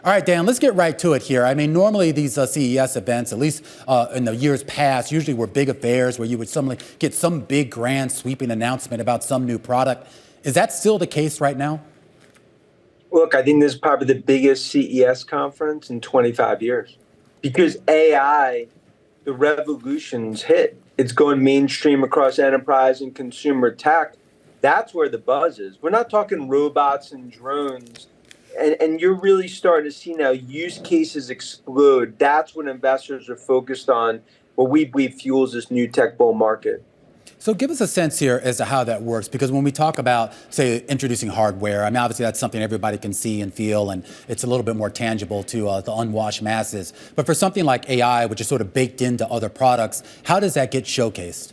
All right, Dan, let's get right to it here. I mean, normally these CES events, at least in the years past, usually were big affairs where you would suddenly get some big grand sweeping announcement about some new product. Is that still the case right now? Look, I think this is probably the biggest CES conference in 25 years because AI, the revolution's hit. It's going mainstream across enterprise and consumer tech. That's where the buzz is. We're not talking robots and drones. And you're really starting to see now use cases explode. That's what investors are focused on, what we believe fuels this new tech bull market. So give us a sense here as to how that works, because when we talk about, say, introducing hardware, I mean, obviously that's something everybody can see and feel, and it's a little bit more tangible to the unwashed masses. But for something like AI, which is sort of baked into other products, how does that get showcased?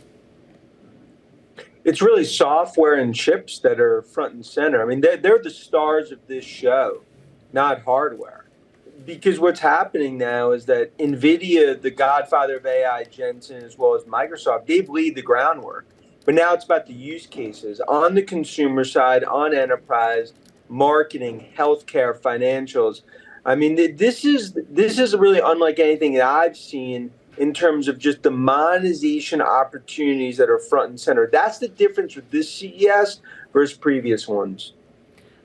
It's really software and chips that are front and center. I mean, they're the stars of this show, not hardware. Because what's happening now is that NVIDIA, the godfather of AI, Jensen, as well as Microsoft, they've laid the groundwork. But now it's about the use cases on the consumer side, on enterprise, marketing, healthcare, financials. I mean, this is really unlike anything that I've seen in terms of just the monetization opportunities that are front and center. That's the difference with this CES versus previous ones.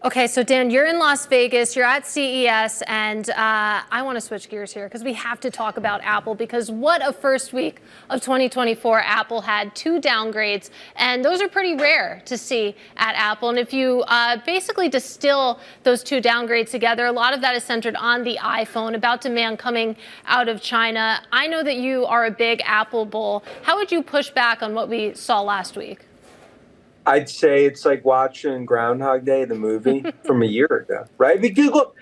Okay, so Dan, you're in Las Vegas, you're at CES, and I want to switch gears here because we have to talk about Apple, because what a first week of 2024. Apple had 2 downgrades, and those are pretty rare to see at Apple. And if you basically distill those 2 downgrades together, a lot of that is centered on the iPhone, about demand coming out of China. I know that you are a big Apple bull. How would you push back on what we saw last week? I'd say it's like watching Groundhog Day, the movie from a year ago, right? Because look,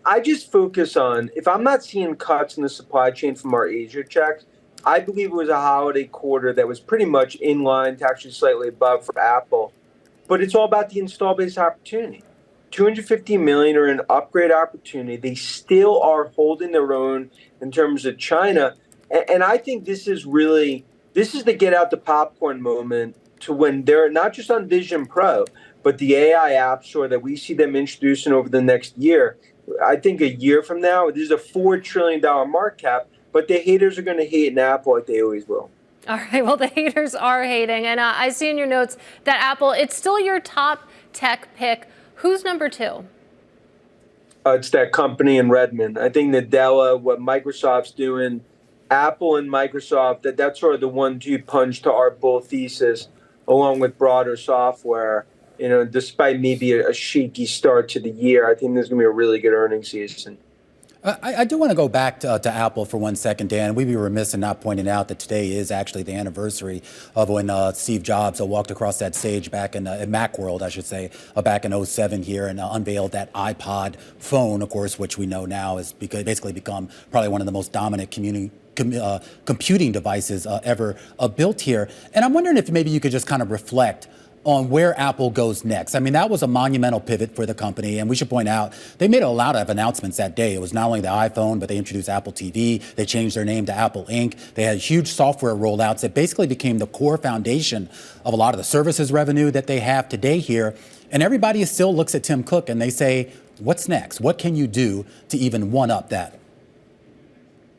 I just focus on, if I'm not seeing cuts in the supply chain from our Asia checks, I believe it was a holiday quarter that was pretty much in line to actually slightly above for Apple. But it's all about the install base opportunity. 250 million are an upgrade opportunity. They still are holding their own in terms of China. And I think this is the get out the popcorn moment to when they're not just on Vision Pro, but the AI app store that we see them introducing over the next year. I think a year from now, this is a $4 trillion market cap, but the haters are going to hate in Apple like they always will. All right, well, the haters are hating. And I see in your notes that Apple, it's still your top tech pick. Who's number 2? It's that company in Redmond. I think Nadella, what Microsoft's doing, Apple and Microsoft, that's sort of the 1-2 punch to our bull thesis, along with broader software. You know, despite maybe a shaky start to the year, I think there's going to be a really good earnings season. I do want to go back to Apple for 1 second, Dan. We'd be remiss in not pointing out that today is actually the anniversary of when Steve Jobs walked across that stage back in Macworld, I should say, back in 2007 here, and unveiled that iPod phone, of course, which we know now has basically become probably one of the most dominant computing devices ever built here. And I'm wondering if maybe you could just kind of reflect on where Apple goes next. I mean, that was a monumental pivot for the company, and we should point out they made a lot of announcements that day. It was not only the iPhone, but they introduced Apple TV. They changed their name to Apple Inc. They had huge software rollouts that basically became the core foundation of a lot of the services revenue that they have today here. And everybody still looks at Tim Cook and they say, what's next? What can you do to even one-up that?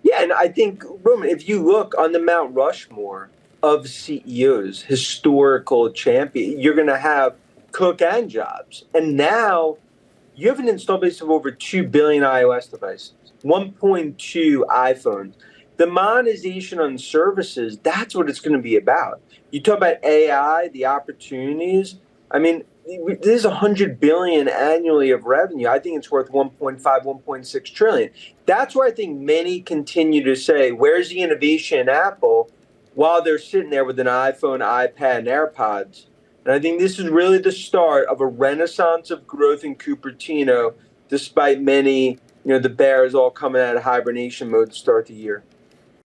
Yeah, and I think, Roman, if you look on the Mount Rushmore of CEOs, historical champion, you're going to have Cook and Jobs. And now you have an install base of over 2 billion iOS devices, 1.2 iPhones. The monetization on services, that's what it's going to be about. You talk about AI, the opportunities. I mean, this is 100 billion annually of revenue. I think it's worth 1.5, 1.6 trillion. That's where I think many continue to say, where's the innovation in Apple, while they're sitting there with an iPhone, iPad, and AirPods. And I think this is really the start of a renaissance of growth in Cupertino, despite many, the bears all coming out of hibernation mode to start the year.